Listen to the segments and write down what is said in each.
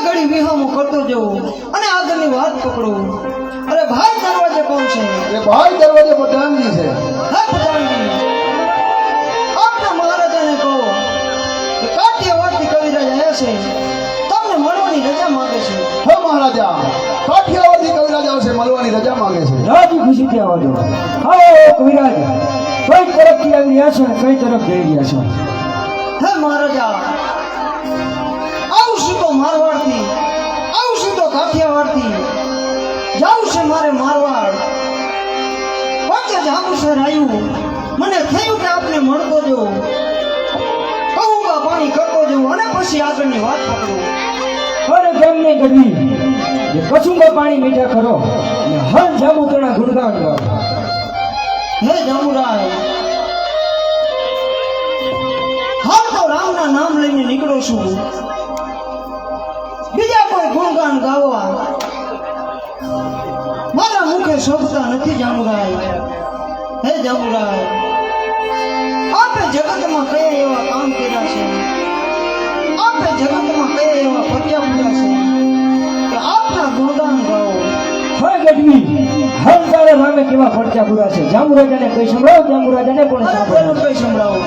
ઘડી વિહામો કરતો જવું અને આગળની વાત પકડું. અરે ભાઈ દરવાજે કોણ છે? એ ભાઈ દરવાજે પઠાણજી છે. હા પઠાણજી, આપના મહારાજાને કહો કે કાઠિયાવાડથી કવિરાજ આવ્યા છે, તમને મળવાની રજા માંગે છે. હે મહારાજા, કાઠિયાવાડથી કવિરાજ આવશે, મળવાની રજા માંગે છે. રાજી ખુશીથી આવજો. હા કવિરાજ, કઈ તરફથી આવી રહ્યા છો અને કઈ તરફ જઈ રહ્યા છો? હે મહારાજા, આવશું તો મારવાડથી, આવશું તો કાઠિયાવાડથી, જાવું છે મારે મારવાડ. વચ્ચે જાંબુસર આવ્યું, મને થયું કે આપને મળતો જવું, કહુંબા પાણી કરતો જવું અને પછી આગળની વાત પકડું. અરે કેમ નહીં કરવી? જે કચુંબા પાણી મીઠા કરો અને હર જાંબુતોના ગુણગાન ગાઓ. હે જાંબુરાય, હાલ તો રામના નામ લઈને નીકળો છું, બીજા કોઈ ગુણગાન ગાવા મારા મુખે શોભતા નથી જાંબુરાય. હે જાંબુરાય, આપે જગતમાં કયા એવા કામ કર્યા છે, આપે જગતમાં કયા એવા પત્યા પૂર્યા છે કે આપના ગુણગાન ગાઓ. હા ગઢવી, હર તારે રામે કેવા પડચા પૂરા છે. જાંબુરાજાને કઈ સંભળાવો, જાંબુરાજાને પણ અરે સાંભળો. કઈ સંભળાવો.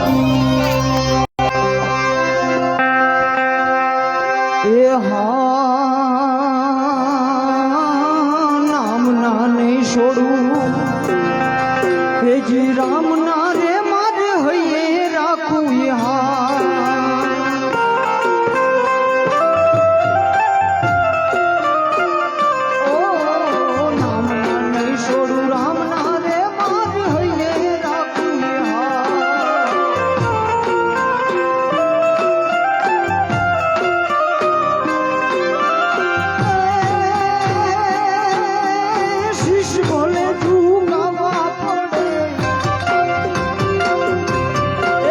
એ નામ ના નહીં છોડું, હે જી રામ ના રે મારે હૈયે રાખું. નામ ના નહીં છોડું, રામ ના રે મારે હૈયે રાખું. શીશ બોલે ઝુકાવા પડે,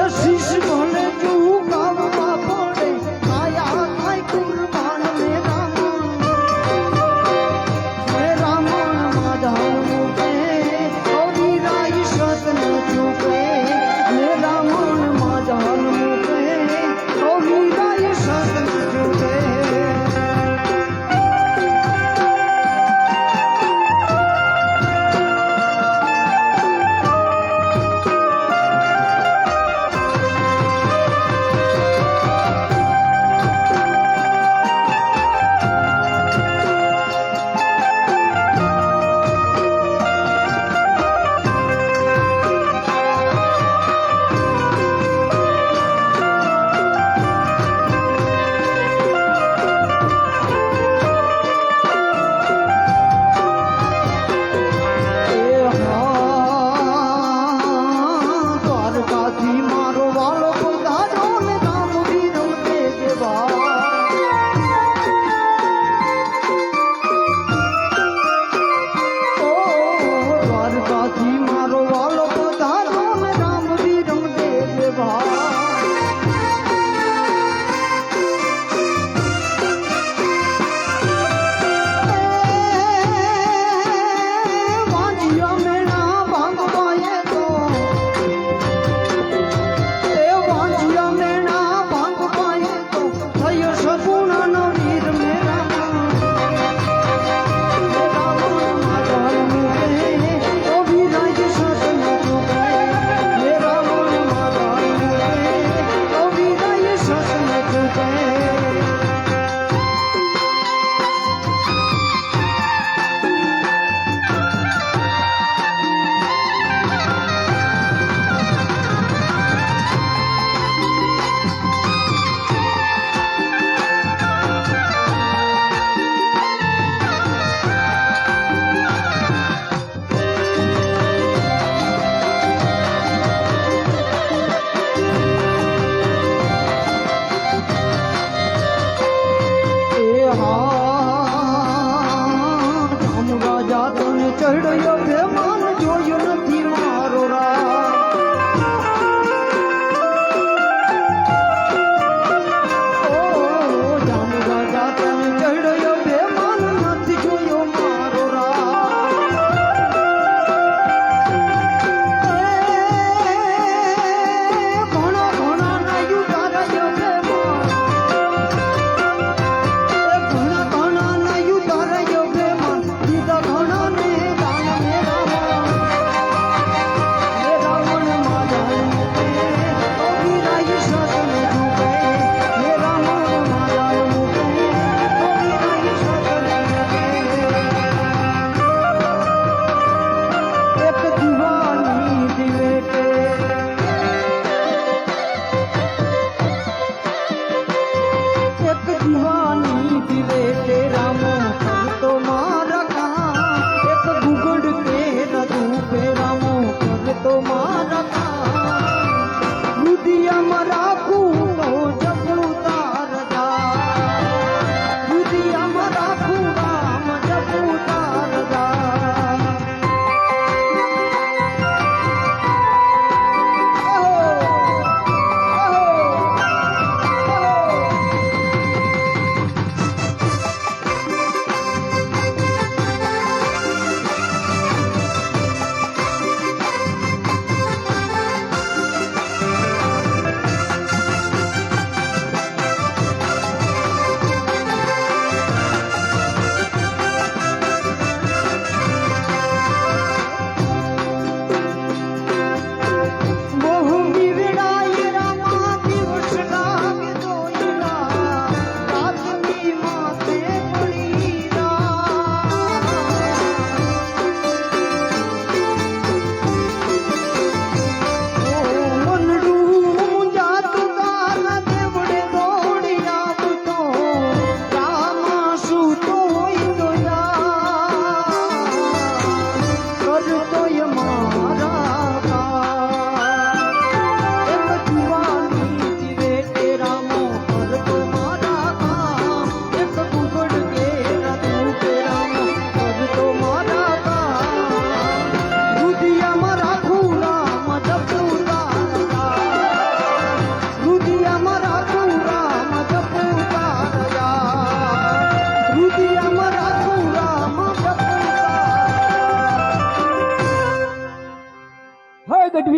એ શીશ બોલે ઝુકાવા પડે, આયા થાય કુરબાન મેં રામણ માધવ મૂકે, ઓરી રાઈ સતન ચૂકે, મેં રામણ માધવ મૂકે, ઓરી રાઈ સતન ચૂકે. દ્વારકાથી મારો વાલો પધાર્યો ને રામજી રમતે દેવા. દ્વારકાથી મારો વાલો પધાર્યો ને રામજી રમતે દેવા. વાંજિયા મેણા ભાંગવાએ તો, એ વાંજિયા મેણા ભાંગવાએ તો, થયો સગુણાનો વીર મેરા. માધવ મૂકે, ઓ વિરાજ સસન ચૂકે, મેરા માધવ મૂકે, ઓ વિરાજ સસન ચૂકે. જામરાજા તને ચડ્યો બેમાન, જોયો નથી મારો જામરાજા તને ચડ્યો બેમાન, નથી જોયો મારો ઘણા ઘણા નાયું તારા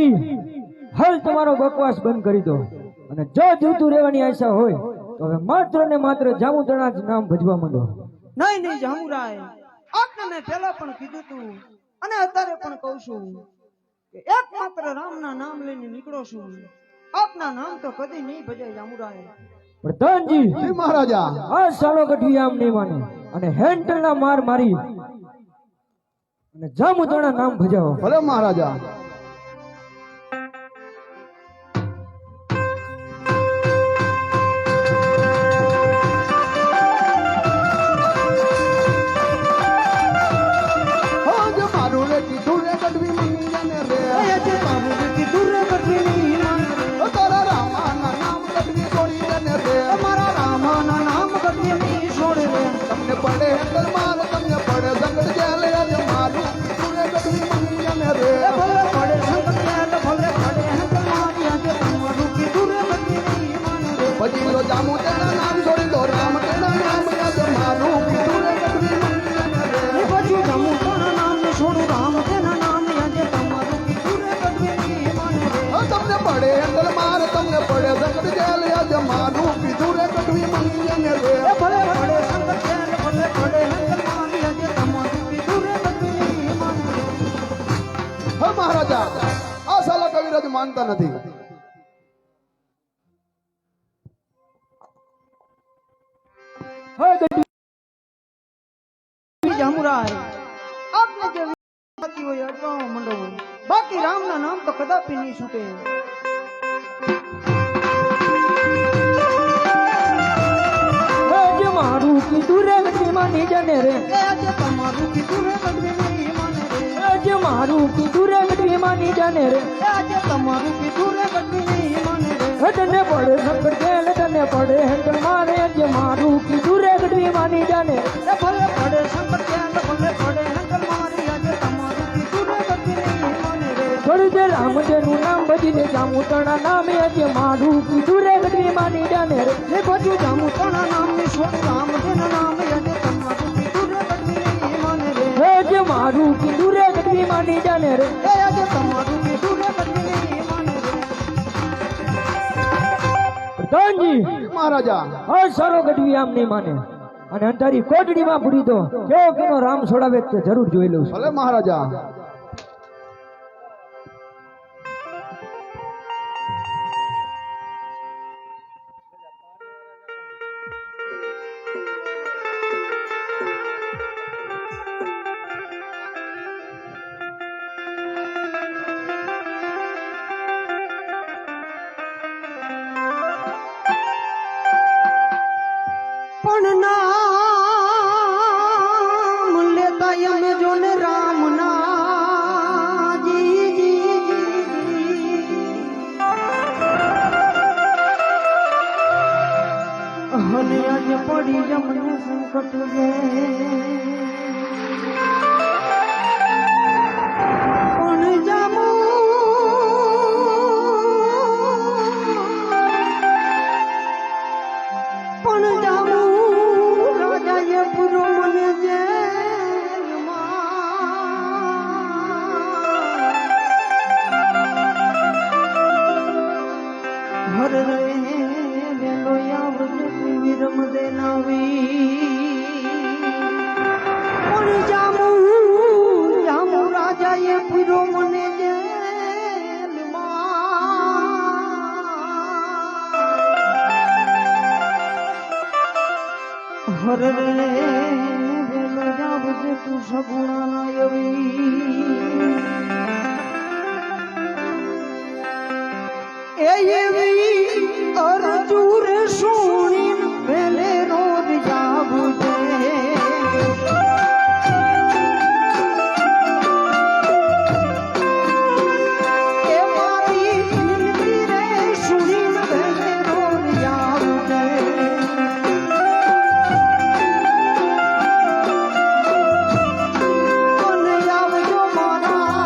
ગઢવી હાલ તમારો બકવાસ બંધ કરી દો અને જો જીવતું રહેવાની આશા હોય તો હવે માત્ર ને માત્ર જામુતણા જ નામ ભજવા માંડો. નહીં નહીં જામુરાય, આપને મેં પહેલા પણ કીધું તું અને અત્યારે પણ કહું છું કે એકમાત્ર રામના નામ લઈને નીકળો છું. આપના નામ તો કદી નહીં ભજાય જામુરાય. પ્રધાનજી, જી મહારાજા. આ સાલો ગઢવી આમ નહીં માને અને હેન્ડલના માર મારી અને જામુતણા નામ ભજાવો. ભલે મહારાજા. પછી લો જામુ તેના નામ છોડી દો, રામ તેના નામ યાદ મારું કીધું રે ગઢવી મંગિયાને રે. પછી જામુતણા નામ ને છોડું, રામ તેના નામ યાદ તમારું કીધું રે ગઢવી માને રે. તમને પડે હેન્ડલ માર, તમને પડે સંકટ જેલ યાદ મારું કીધું રે ગઢવી મંગિયાને રે. ભલે પડે સંકટ જેલ, ભલે પડે હંકલ માન યાદ તમારું કીધું રે ગઢવી માને રે. હા મહારાજા, આ સાલા કવિરાજ માનતા નથી. હા ગઢવી, જામુરાય, આપને જે વિચારતી હોય અટવાવો મંડો, બાકી રામના નામ તો કદાપી નહીં છૂટે. જે મારું કીધું રે ગઢવી માની જાને રે. એ આજે તમારું કીધું રે ગઢવી નહીં માને રે. જે મારું કીધું રે ગઢવી માની જાને રે. એ આજે તમારું કીધું રે ગઢવી નહીં માને રે. તને પડે સંકટ જેલ, તને પડે હેન્ડલ મારે. જે મારું કીધું રે ગઢવી માની જાને રે. એ ભલે પડે સંકટ જેલ, ભલે પડે હંકલ મારી, આજે તમારું કીધું રે ગઢવી નહીં માને રે. થોડી દેર રામદેવનું નામ ભજીને જામુતણા નામે. જે મારું કીધું રે ગઢવી માની જાને રે. એ બાજુ જામુતણા નામની છોડ, રામદેવના નામ આજે તમારું કીધું રે ગઢવી નહીં માને રે. જે મારું કીધું રે ગઢવી માની જાને રે. એ આજે તમારું કીધું રે ગઢવી નહીં માને રે. પ્રધાનજી, મહારાજા, હા સારો ગઢવી આમ નહીં માને અને અંધારી કોટડીમાં પૂરી દો. કેવો કેનો રામ છોડાવે તે જરૂર જોઈ લઉં છું. ભલે મહારાજા. પણ નામ લેતા અમે જો ને રામ ના જી જી અને આજે પડી જમને સંકટ રે. પણ જામુ પણ જામુ રાજાએ પૂરો મને જેલમાં હર રે વેલો આવજે વિરમ દેનાવી. પણ જામુ જામુ રાજાએ પૂરો મને જેલમાં હર રે વેલો આવજે તું સગુણા એવી અરજુર સુણી વેલે રોજ જાવજે. એ મારી વિનતી રે સુણી વેલે રોજ જાવજે. અને આવજો મારા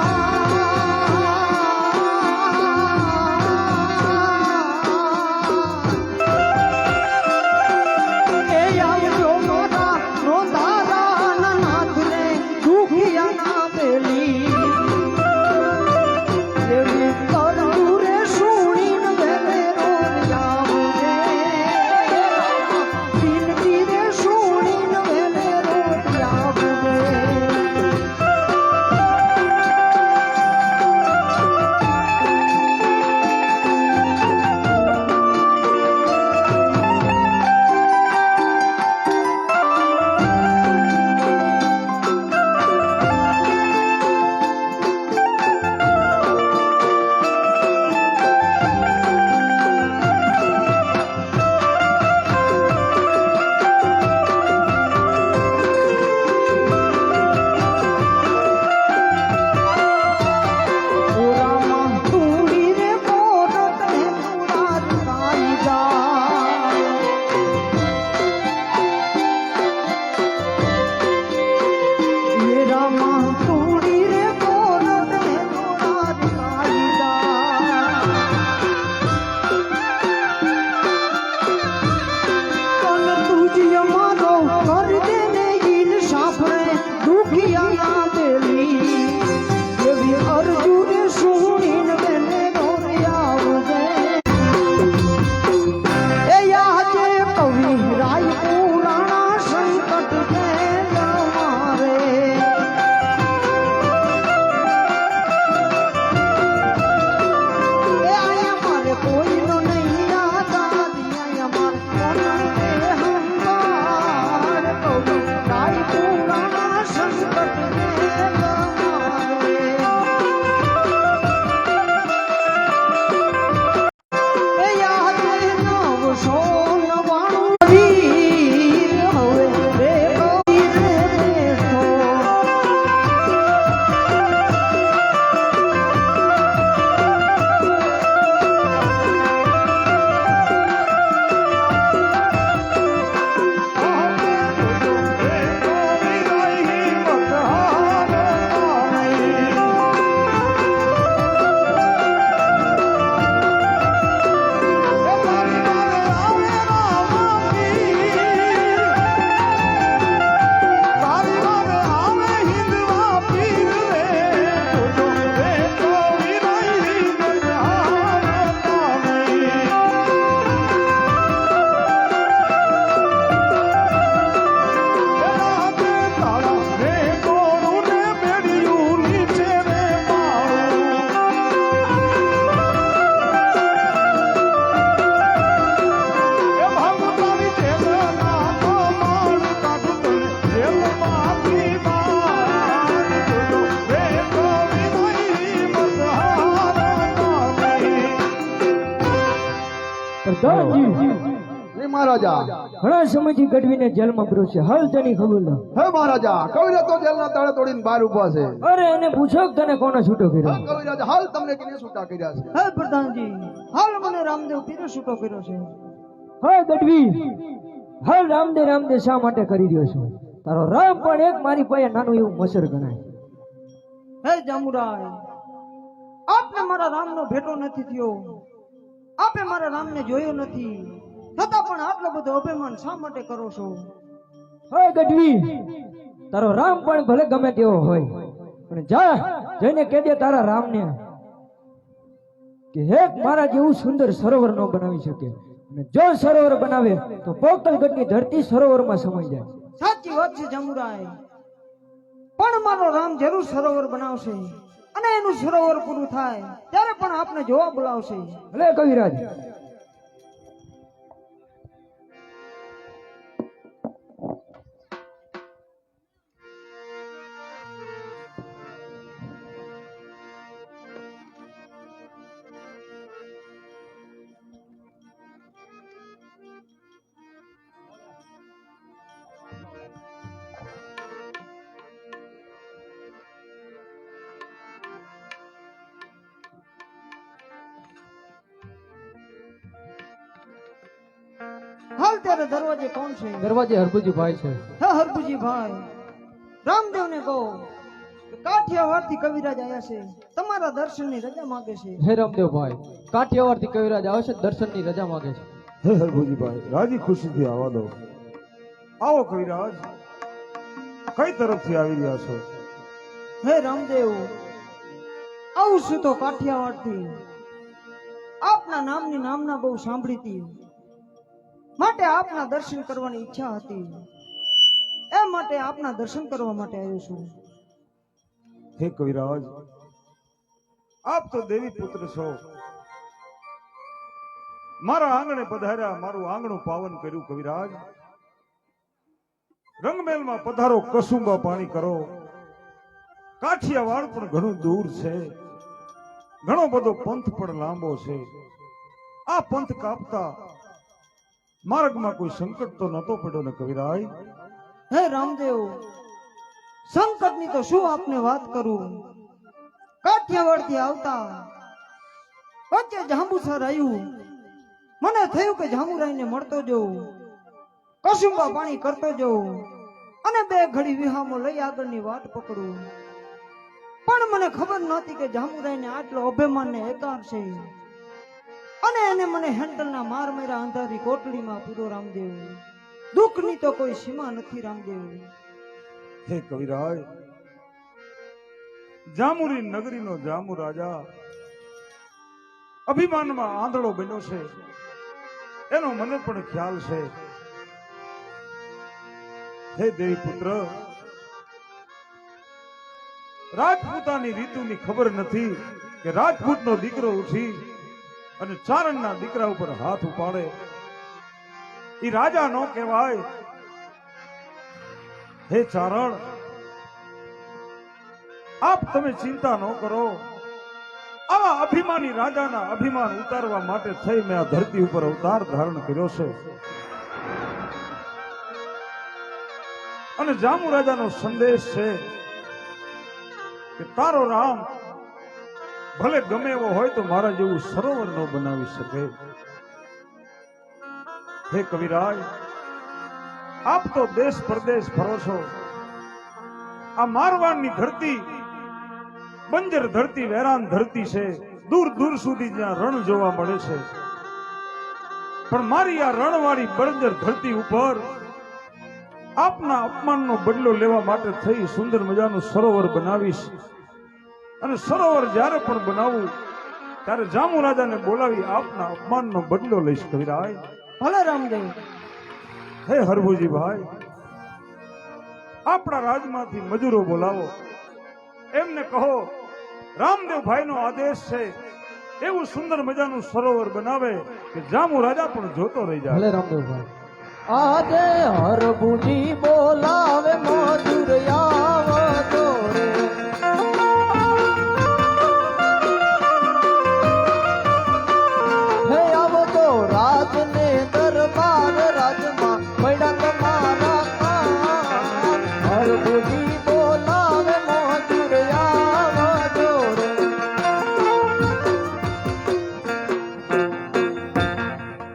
મહારાજા ઘણા સમયથી ગઢવીને જેલમાં પૂર્યો છે. હાલ તેની ખબર લો. હે મહારાજા કવિરાજ તો જેલના તાળે તોડીને બહાર ઊભા છે. અરે એને પૂછો કે તને કોને છૂટો કર્યો. હા કવિરાજ હાલ તમને કેને છૂટા કર્યા છે? હે પ્રધાનજી, હાલ મને રામદેવ પીરે છૂટો કર્યો છે. હા ગઢવી, હાલ રામદેવ શા માટે કરી રહ્યો છો? તારો રામ પણ એક મારી પાસે નાનું એવું મસર ગણાય. હે જામુરાય, આપને મારા રામનો ભેટો નથી થયો, આપે મારા રામને જોયો નથી, છતાં પણ આટલો બધો અભિમાન શા માટે કરો છો? હા ગઢવી, તારો રામ પણ ભલે ગમે તેવો હોય, પણ જા જઈને કહી દે તારા રામને કે હેક મારા જેવું સુંદર સરોવર ન બનાવી શકે, અને જો સરોવર બનાવે તો પોકલગઢની ધરતી સરોવરમાં સમાઈ જાય. સાચી વાત છે જામુરાય, પણ મારો રામ જરૂર સરોવર બનાવશે, અને એનું સરોવર પૂરું થાય ત્યારે પણ આપને જોવા બોલાવશે. ભલે કવિરાજ. હાલ ત્યારે દરવાજે કોણ છે? દરવાજે હરભુજીભાઈ છે. હે હરભુજીભાઈ, રામદેવને કહો કે કાઠિયાવાડથી કવિરાજ આવ્યા છે, તમારા દર્શનની રજા માંગે છે. હે રામદેવભાઈ, કાઠિયાવાડથી કવિરાજ આવે છે, દર્શનની રજા માંગે છે. હે હરભુજીભાઈ, રાજી ખુશીથી આવવા દો. આવો કવિરાજ, કઈ તરફથી આવી રહ્યા છો? હે રામદેવ, આવું છું તો કાઠિયાવાડથી. આપના નામની નામના બહુ સાંભળી હતી, માટે આપના દર્શન કરવાની ઈચ્છા હતી, એ માટે આપના દર્શન કરવા માટે આવ્યો છું. હે કવિરાજ, આપ તો દેવી પુત્ર છો. મારા આંગણે પધાર્યા, મારું આંગણું પાવન કર્યું. કવિરાજ, રંગમેલમાં પધારો, કસુંબા પાણી કરો. કાઠિયાવાડ પણ ઘણું દૂર છે, ઘણો બધો પંથ પણ લાંબો છે. આ પંથ કાપતા માર્ગમાં કોઈ સંકટ તો નતો પડ્યો ને કવિરાજ? હે રામદેવ, સંકટની તો શું આપને વાત કરું. કાઠિયાવાડથી આવતા વચ્ચે જાંબુસર આવ્યું, મને થયું કે જાંબુરાઈને મળતો જઉં, કસુંબા પાણી કરતો જઉં, અને બે ઘડી વિહામો લઈ આગળની વાટ પકડું. પણ મને ખબર નહોતી કે જાંબુરાઈને આટલો અભિમાન ને એકાર છે, અને એને મને હેન્ડલના માર માર્યા અંધારી કોટડીમાં પૂરો. રામદેવ, દુઃખની તો કોઈ સીમા નથી. રામદેવ, હે કવિરાજ, જામુરી નગરીનો જામુ રાજા અભિમાનમાં આંધળો બન્યો છે, એનો મને પણ ખ્યાલ છે. હે દેવી પુત્ર, રાજપૂતાની રીતુની ખબર નથી કે રાજપૂતનો દીકરો ઉઠી અને ચારણના દીકરા ઉપર હાથ ઉપાડે એ રાજા નો કહેવાય. હે ચારણ, આપ તમે ચિંતા ન કરો. આવા અભિમાની રાજાના અભિમાન ઉતારવા માટે થઈ મેં આ ધરતી ઉપર અવતાર ધારણ કર્યો છે. અને જામુ રાજાનો સંદેશ છે કે તારો રામ ભલે ગમે એવો હોય તો મારા જેવું સરોવર ન બનાવી શકે. હે કવિરાજ, આપ તો દેશ પરદેશ ફરો છો. આ મારવાડની ધરતી બંજર ધરતી, વેરાન ધરતી છે. દૂર દૂર સુધી જ્યાં રણ જોવા મળે છે, પણ મારી આ રણવાળી બંજર ધરતી ઉપર આપના અપમાનનો બદલો લેવા માટે થઈ સુંદર મજાનું સરોવર બનાવીશ. અને સરોવર જ્યારે પણ બનાવું ત્યારે જામુ રાજાને બોલાવી આપના અપમાનનો બદલો લઈશ. કવિરાજ, ભલે રામદેવ. હે હરભુજીભાઈ, આપણા રાજમાંથી મજૂરો બોલાવો, એમને કહો રામદેવભાઈનો આદેશ છે એવું સુંદર મજાનું સરોવર બનાવે કે જામુ રાજા પણ જોતો રહી જાય. ભલે રામદેવભાઈ. આજે હરભુજી બોલાવે મજૂર આવતો રે. હે આવતો રાજને દરબાર રાજ હરભુજી બોલાવે મોજુર આવજો રે.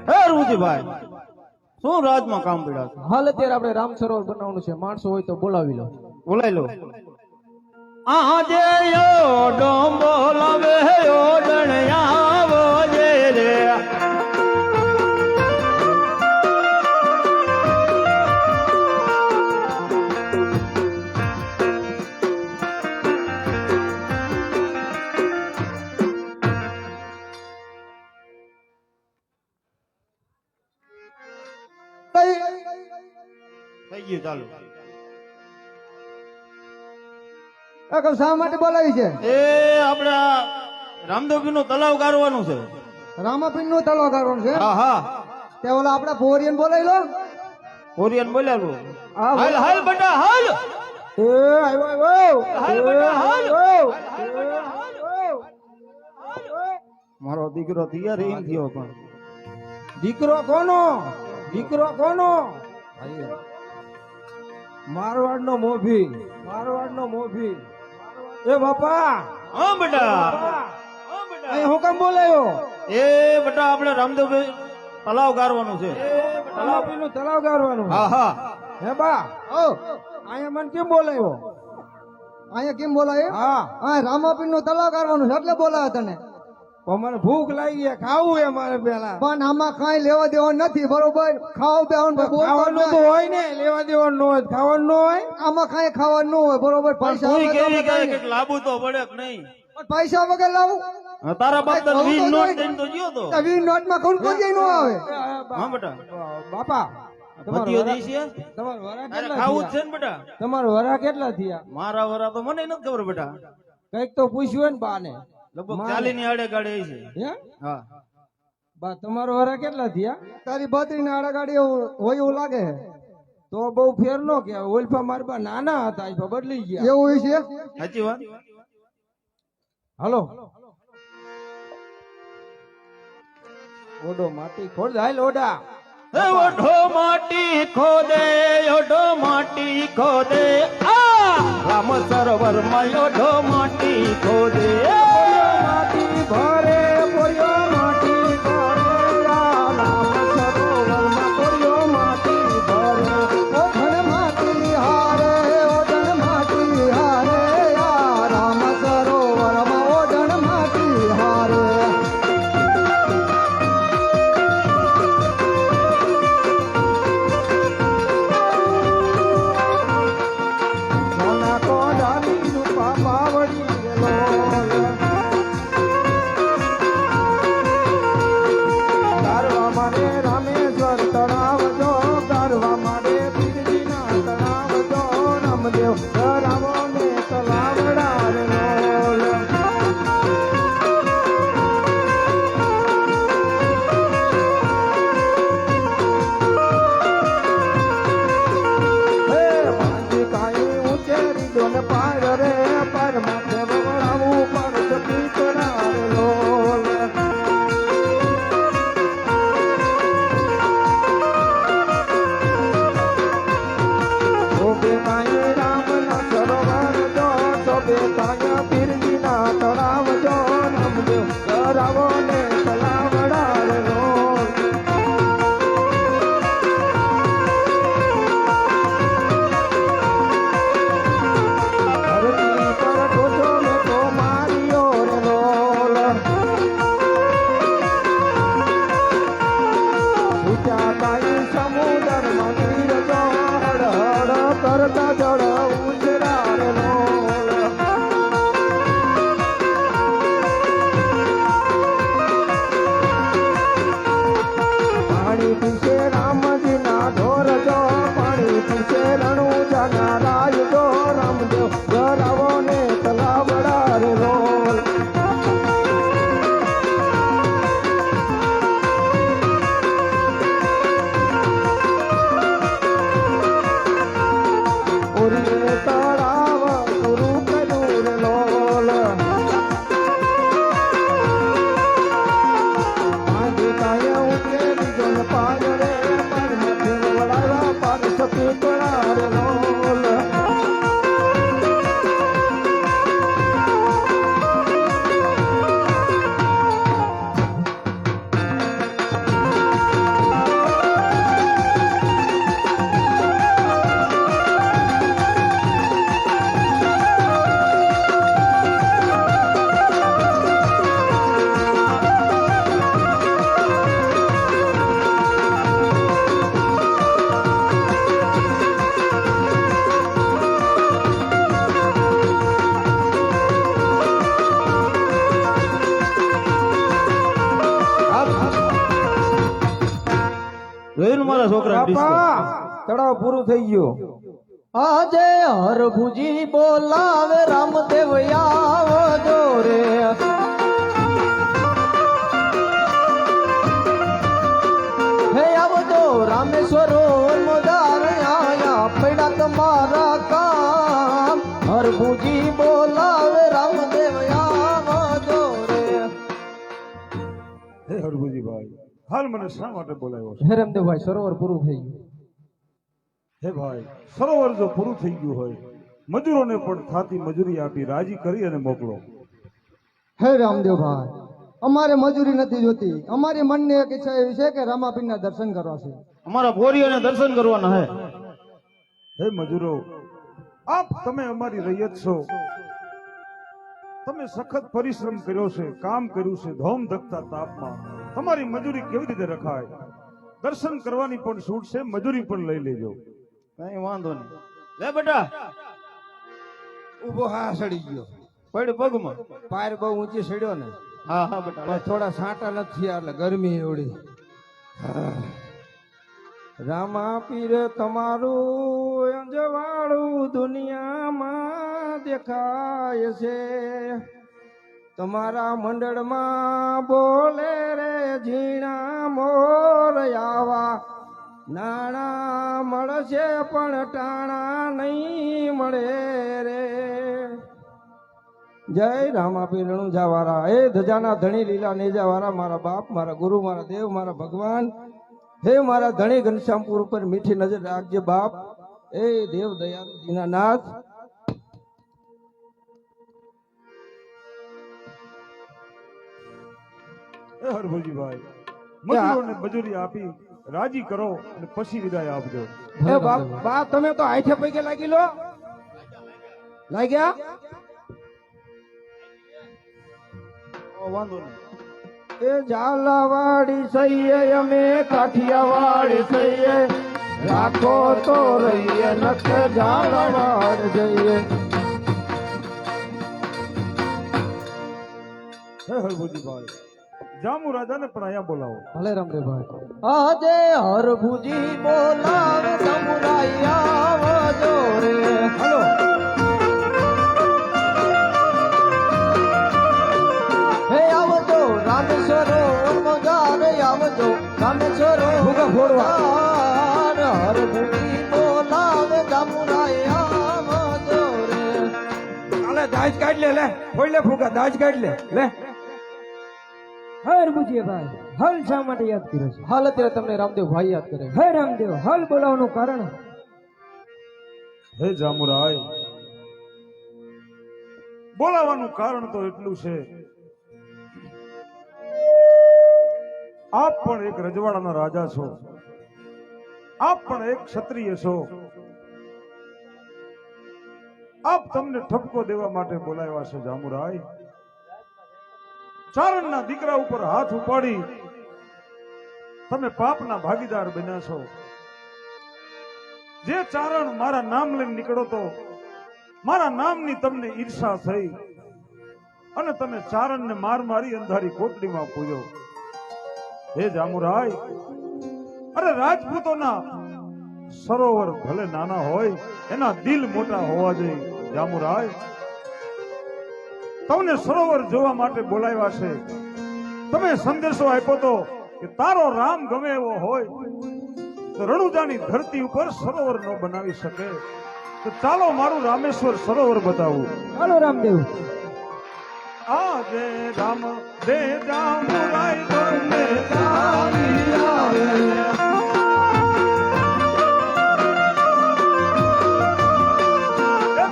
હે રૂજીભાઈ શું રાજમાં કામ પડ્યા છે? હાલ અત્યારે આપણે રામ સરોવર બનાવવાનું છે, માણસો હોય તો બોલાવી લો. બોલાઈ લો. આજે ઓડો બોલાવે ઓડણ આવો જે રે. થઈ ગયું ચાલુ. શા માટે બોલાવી છે? એ આપડા રામદેવજી નું તલાવ ગારવાનું છે. રામાપીર નું તળાવ કરવાનું છે. હા હા તે ઓલા આપડા પોરિયન બોલાવી લો. ઓરિયન બોલાવું. હા, હાલ હાલ બેટા હાલ. એ આવ્યો હાલ બેટા હાલ. મારો દીકરો તૈયાર એમ થયો પણ દીકરો કોનો? દીકરો કોનો? મારવાડ નો મોભી, મારવાડ નો મોભી. એ બાપા, હા બેટા. અહીં હું કેમ બોલાયો? એ બેટા આપણે રામદેવભાઈ તલાવ ગારવાનું છે. તલાવનું તલાવ ગારવાનું. હા હા હે બા, અહીંયા મને કેમ બોલાયો? અહીંયા કેમ બોલાય? હા, હા, રામાપીર નું તળાવ કરવાનું છે એટલે બોલાવે તને. પણ મને ભૂખ લાગી છે, ખાવું એ મારે પેલા. પણ આમાં કઈ લેવા દેવા નથી, બરોબર? ખાવ બેવાનું ખાવાનું તો હોય ને, લેવા દેવાનું ન હોય, ખાવાનું ન હોય. આમાં કઈ ખાવાનું ન હોય, બરોબર? પૈસા કોઈ વગર કેવી તો કહે કઈ કે લાંબુ તો પડે કે નહીં. નહીં. પૈસા વગર લાવું તારા બાપ તો ભાઈ, 20 બહુ તો નોટ નહીં. દઈને તો ગયો તો. 20 નોટમાં કોણ કોઈ ન આવે. હા બેટા બાપા, તમારો મતીઓ વરા- દેશી હે? તમારો વરા અરે કેટલા ખાવું જ થયા? છે ને બેટા. તમારો વરા કેટલા થયા? મારા વરા તો મને નથી ખબર બેટા. કઈક તો પૂછ્યું હોય ને બાને. લગભગ મારે. 40 ની આડે ગાડે છે. હે હા બા, તમારો વરા કેટલા થયા? તારી બત્રી ને આડાગાડી હોય એવું લાગે છે. તો બહુ ફેર નો કે ઓલફા મારબા નાના હતા, આયફા બદલી ગયા. એવું છે. સાચી વાત. હાલો, ઓડો માટી ખોડ હાલ ઓડા. હે ઓઢો માટી ખોદે ઓઢો માટી ખોદે આ રામ સરોવર માં ઓઢો માટી ખોદે. માટી ભરે પોયો માટી ભરે, આ રામ સરોવરમાં પોયો માટી ભરે. ઓઢણ માટી હારે, ઓઢણ માટી હારે, આ રામ સરોવરમાં ઓઢણ માટી હારે. સોના કોડાની રૂપા પાવડી લોલ. ગારવા માટે રામેશ્વર તળાવ જો, ગારવા માટે પીરજીના તળાવ જો, રામદેવ રામો ને તલાવડા રે લોલ. હે પાંજી કાઈ ઉચેરી દોન પાર રે, પાર માથે વવડાવું પર પીતળા રે લોલ. શોભે કાંઈ રામના સરોવર જો, શોભે કાંઈ પીરજીના તળાવ જો, રામદેવ કરાવો ને તલાવડા રે લોલ. ધરતી પર ટોચો મેકો માર્યો રે લોલ. ઊંચા કાંઈ સમુદર મંદિર જો, હળ હળ કરતા જળ ઉછરા રે લોલ. પાણી પીશે રામજીના ઢોર જો, પાણી પીશે રણુજાના રાય જો, રામદેવ જરાવો ને તલાવડા રે લોલ. ઓરીએ તળાવ ગુરુ કર્યું રે લોલ. આજે કાંઈ ઉકેલી જન પાર રે, પાર મધ્ય વડાવા પાર સપી તળા રે લોલ. બાપા તળાવ પૂરું થઈ ગયું. આજે હરભુજી બોલાવે રામદેવ આવજો રે. હે આવજો રામેશ્વર મોદાર આયા પૈડા તમારા કામ. હરભુજી બોલાવે રામદેવ આવજો રે. હે હરભુજીભાઈ, હાલ મને શા માટે બોલાવ્યો છે? હે રામદેવભાઈ સરોવર પૂરું થઈ ગયું. હે ભાઈ, સરોવર જો પૂરું થઈ ગયું હોય, મજૂરોને પણ થાતી મજૂરી આપી રાજી કરી અને મોકલો. હે રામદેવભાઈ, અમારે મજૂરી નથી જોતી. અમારી મનની એક ઈચ્છા એવી છે કે રામાપીરના દર્શન કરવા છે. અમારા ભોરીઓને દર્શન કરવાના હે. હે મજૂરો, આપ તમે અમારી રૈયત છો. તમે સખત પરિશ્રમ કર્યો છે, કામ કર્યું છે ધોમ ધકતા તાપમાં. તમારી મજૂરી કેવી રીતે રખાય? દર્શન કરવાની પણ છૂટ છે, મજૂરી પણ લઈ લેજો. કઈ વાંધો નહીં. લે બેટા, ઊભો હા સડી ગયો. પડ પગમાં. પાર બહુ ઊંચી સડ્યો ને હા હા બેટા, લે. પણ થોડા સાંટા નથી થયા એટલે ગરમી એવડી. રામા પીર તમારું અંજવાળું દુનિયામાં દેખાય છે. તમારા મંડળમાં બોલે રે ઝીણા મોર આવા. નાણા મળશે પણ ટાણા નહીં મળે રે. જય રામાપીર રણુજાવાળા. એ ધજાના ધણી લીલા નેજાવાળા મારા બાપ, મારા ગુરુ, મારા દેવ, મારા ભગવાન. હે મારા ધણી ઘનશ્યામપુર ઉપર મીઠી નજર રાખજે બાપ. એ દેવ દયાળુ દીનાનાથ. હે હરભુજીભાઈ, મજૂરોને મજૂરી આપી રાજી કરો અને પછી વિદાય આપજો. હે બાપ, બાપ તમે તો આઠે પૈકે લાગી લો. લાગ્યા? વાંધો નહીં. એ ઝાલાવાડી સહીએ અમે કાઠિયાવાડી સહીએ. રાખો તો રહીએ નખ ઝાલાવાડ જઈએ. હે હરભુજીભાઈ, જામુ રાજાને પણ અહીંયા બોલાવો. ભલે રામદેવભાઈ. આજે હરભુજી બોલાવે સમુરાઈ આવજો રે. હાલો. હે આવજો રામેશ્વર મોદાર આવજો. રામેશ્વર ભૂગા ફોડવા. હરભુજી બોલાવે સમુરાઈ આવજો રે. આલે દાજ કાઢ લે. લે ફોડ લે ફૂગા, દાજ કાઢ લે. લે હરભુજી ભાઈ, હલ શા માટે યાદ કર્યો છે? હાલ અત્યારે તમને રામદેવભાઈ યાદ કરે. હે રામદેવ, હલ બોલાવવાનું કારણ? હે જામુરાય, બોલાવાનું કારણ તો એટલું છે, આપ પણ એક રજવાડાના રાજા છો. આપ પણ એક ક્ષત્રિય છો. આપ તમને ઠપકો દેવા માટે બોલાવ્યા છે જામુરાય. ચારણના દીકરા ઉપર હાથ ઉપાડી તમે પાપના ભાગીદાર બન્યા છો. જે ચારણ મારા નામ લઈને નીકળો તો મારા નામની તમને ઈર્ષા થઈ અને તમે ચારણને માર મારી અંધારી કોટડીમાં પૂજો. હે જામુરાય, અરે રાજપૂતોના સરોવર ભલે નાના હોય, એના દિલ મોટા હોવા જોઈએ. જામુરાય, તમને સરોવર જોવા માટે બોલાવ્યા છે. તમે સંદેશો આપ્યો તો કે તારો રામ ગમે એવો હોય તો રણુજાની ધરતી ઉપર સરોવર ન બનાવી શકે, તો ચાલો મારું રામેશ્વર સરોવર બતાવું. હાલો રામદેવ. આજે રામ દે જામુરાય તમને ચાલી આવે.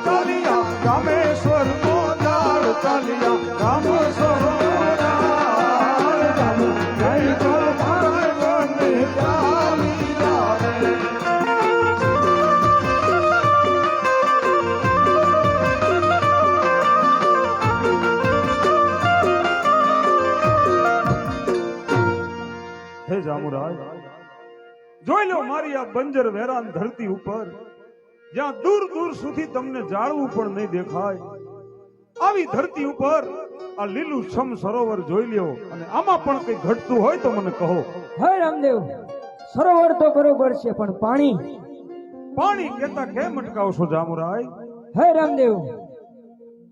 ચાલિયા રામેશ્વર મોદાળ, ચાલિયા રામેશ્વર મોદાળ. જય ગોપાલ વને ચાલી આવે. હે જામુરાય, જોઈ લો મારી આ બંજર વેરાન ધરતી ઉપર જ્યાં દૂર દૂર સુધી તમને જાળવું પણ નહીં દેખાય, આવી ધરતી ઉપર આ લીલું છમ સરોવર જોઈ લ્યો અને આમાં પણ કઈ ઘટતું હોય તો મને કહો. હે રામદેવ, સરોવર તો બરોબર છે પણ પાણી પાણી કેતા કેમ અટકાવશો જામુરાય? હે રામદેવ,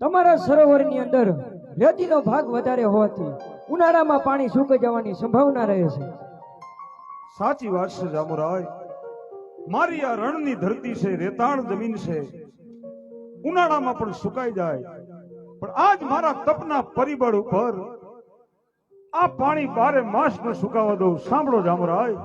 તમારા સરોવરની અંદર રેતીનો ભાગ વધારે હોવાથી ઉનાળામાં પાણી સુકાઈ જવાની સંભાવના રહે છે. સાચી વાત છે જામુરાય. મારી આ રણની ધરતી છે, રેતાળ જમીન છે, ઉનાળામાં પણ સુકાઈ જાય. પણ આજ મારા તપના પરિબળ ઉપર આ પાણી બારે માસ ન સુકાવા દઉં. સાંભળો જામુરાય.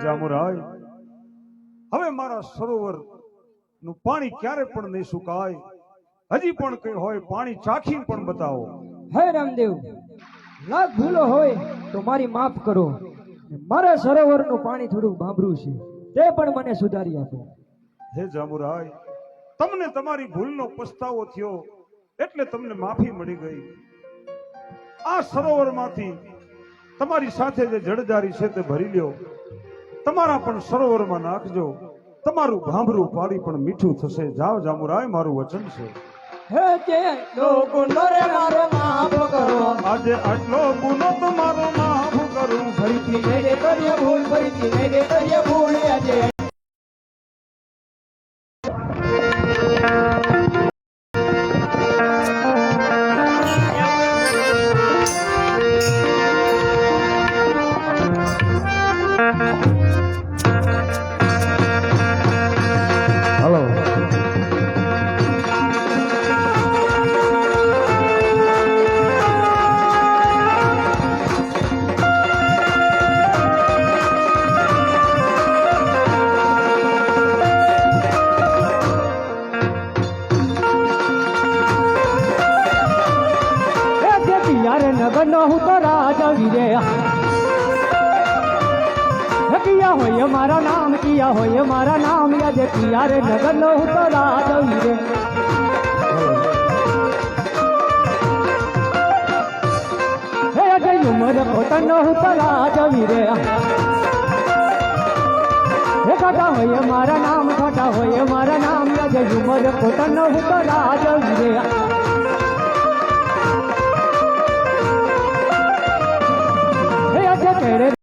જામુરાય, હવે મારા સરોવર નું પાણી ક્યારે પણ નહીં સુકાય. હજી પણ કઈ હોય પાણી ચાખીને પણ બતાવો. હે રામદેવ, લાખ ભૂલો હોય તો મારી માફ કરો. મારા સરોવરનું પાણી થોડું બાબરું છે, તે પણ મને સુધારી આપો. હે જામુરાય, તમને તમારી ભૂલનો પસ્તાવો થયો એટલે તમને માફી મળી ગઈ. આ સરોવરમાંથી તમારી સાથે જે જળજારી છે તે ભરી લ્યો. તમારા પણ સરોવરમાં નાખજો. તમારું ભાંભરું પાણી પણ મીઠું થશે. જાઓ જામુરાય, મારું વચન છે. હે જે લોકોનો રે મારો માફ કરો, આજે આટલો ગુનો તમારો માફ કરું. ફરીથી મેરે કરીએ ભૂલ, ફરીથી મેરે કરીએ ભૂલ. આજે હલો. યાર નગર નો હું તો રાજા વીરે કિયા હોય મારા નામ, કિયા હોય મારા નામ. યાદ યાર નગર નો હું તો રાજા વીરે. હે અજય ઉમર પોતાનો હું તો રાજા વીરે. હે કાકા હોય મારા નામ, કાકા હોય મારા નામ. યાદ ઉમર પોતાનો હું તો રાજા વીરે. હે અજય